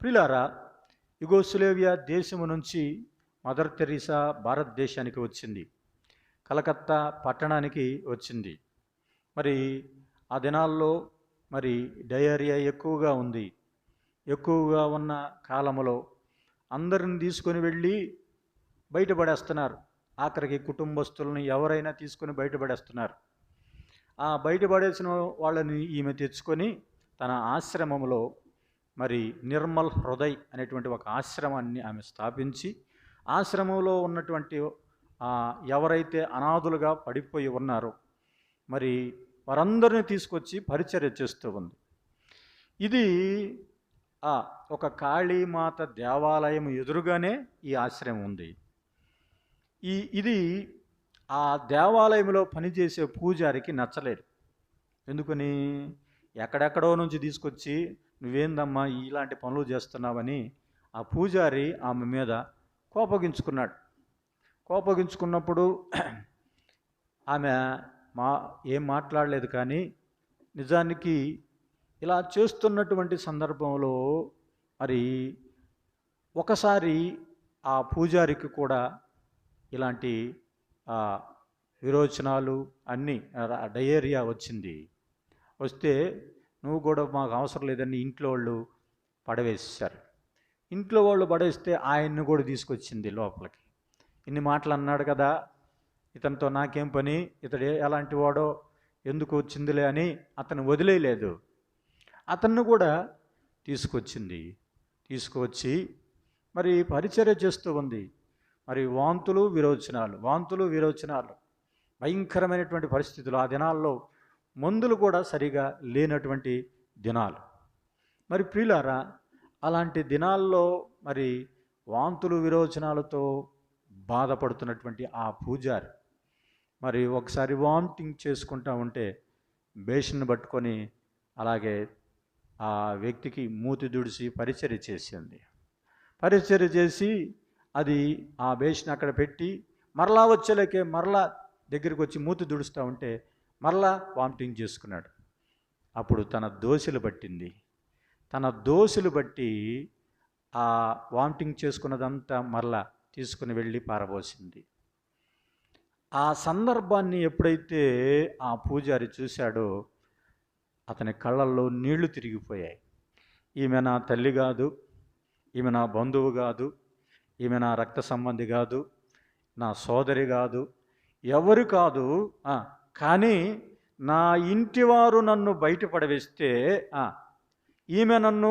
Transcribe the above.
ప్రియులారా, యుగోస్లేవియా దేశము నుంచి మదర్ తెరీసా భారతదేశానికి వచ్చింది. కలకత్తా పట్టణానికి వచ్చింది. మరి ఆ దినాల్లో మరి డయేరియా ఎక్కువగా ఉంది. ఎక్కువగా ఉన్న కాలంలో అందరిని తీసుకొని వెళ్ళి బయటపడేస్తున్నారు. ఆఖరికి కుటుంబస్తులను ఎవరైనా తీసుకొని బయటపడేస్తున్నారు. ఆ బయటపడేసిన వాళ్ళని ఈమె తెచ్చుకొని తన ఆశ్రమంలో మరి నిర్మల్ హృదయ్ అనేటువంటి ఒక ఆశ్రమాన్ని ఆమె స్థాపించి, ఆశ్రమంలో ఉన్నటువంటి ఎవరైతే అనాథులుగా పడిపోయి ఉన్నారో మరి వారందరినీ తీసుకొచ్చి పరిచర్య చేస్తూ ఉంది. ఇది ఒక కాళీమాత దేవాలయం ఎదురుగానే ఈ ఆశ్రమం ఉంది. ఇది ఆ దేవాలయంలో పనిచేసే పూజారికి నచ్చలేదు. ఎందుకని? ఎక్కడెక్కడో నుంచి తీసుకొచ్చి నువ్వేందమ్మా ఇలాంటి పనులు చేస్తున్నావని ఆ పూజారి ఆమె మీద కోపగించుకున్నాడు. కోపగించుకున్నప్పుడు ఆమె ఏం మాట్లాడలేదు. కానీ నిజానికి ఇలా చేస్తున్నటువంటి సందర్భంలో మరి ఒకసారి ఆ పూజారికి కూడా ఇలాంటి విరోచనాలు అన్నీ డయేరియా వచ్చింది. వస్తే నువ్వు కూడా మాకు అవసరం లేదని ఇంట్లో వాళ్ళు పడవేశారు. ఇంట్లో వాళ్ళు పడేస్తే ఆయన్ని కూడా తీసుకొచ్చింది లోపలికి. ఇన్ని మాటలు అన్నాడు కదా, ఇతనితో నాకేం పని, ఇతడు ఎలాంటి వాడో ఎందుకు వచ్చిందిలే అని అతను వదిలేయలేదు. అతన్ని కూడా తీసుకొచ్చింది. తీసుకువచ్చి మరి పరిచర్య చేస్తూ ఉంది. మరి వాంతులు విరోచనాలు భయంకరమైనటువంటి పరిస్థితులు. ఆ దినాల్లో మందులు కూడా సరిగా లేనటువంటి దినాలు. మరి ప్రియులారా, అలాంటి దినాల్లో మరి వాంతులు విరోచనాలతో బాధపడుతున్నటువంటి ఆ పూజారి మరి ఒకసారి వామిటింగ్ చేసుకుంటా ఉంటే బేసిన్ పట్టుకొని అలాగే ఆ వ్యక్తికి మూతి దుడిసి పరిచర్య చేసింది. పరిచర్య చేసి అది ఆ బేసిన్ అక్కడ పెట్టి మరలా వచ్చేలేకే మరలా దగ్గరికి వచ్చి మూతి దుడుస్తూ ఉంటే మరలా వామిటింగ్ చేసుకున్నాడు. అప్పుడు తన దోశలు పట్టింది. తన దోశలు బట్టి ఆ వామిటింగ్ చేసుకున్నదంతా మరలా తీసుకుని వెళ్ళి పారబోసింది. ఆ సందర్భాన్ని ఎప్పుడైతే ఆ పూజారి చూశాడో అతని కళ్ళల్లో నీళ్లు తిరిగిపోయాయి. ఈమె నా తల్లి కాదు, ఈమె నా బంధువు కాదు, ఈమె నా రక్త సంబంధి కాదు, నా సోదరి కాదు, ఎవరు కాదు. కానీ నా ఇంటివారు నన్ను బయటపడవేస్తే ఈమె నన్ను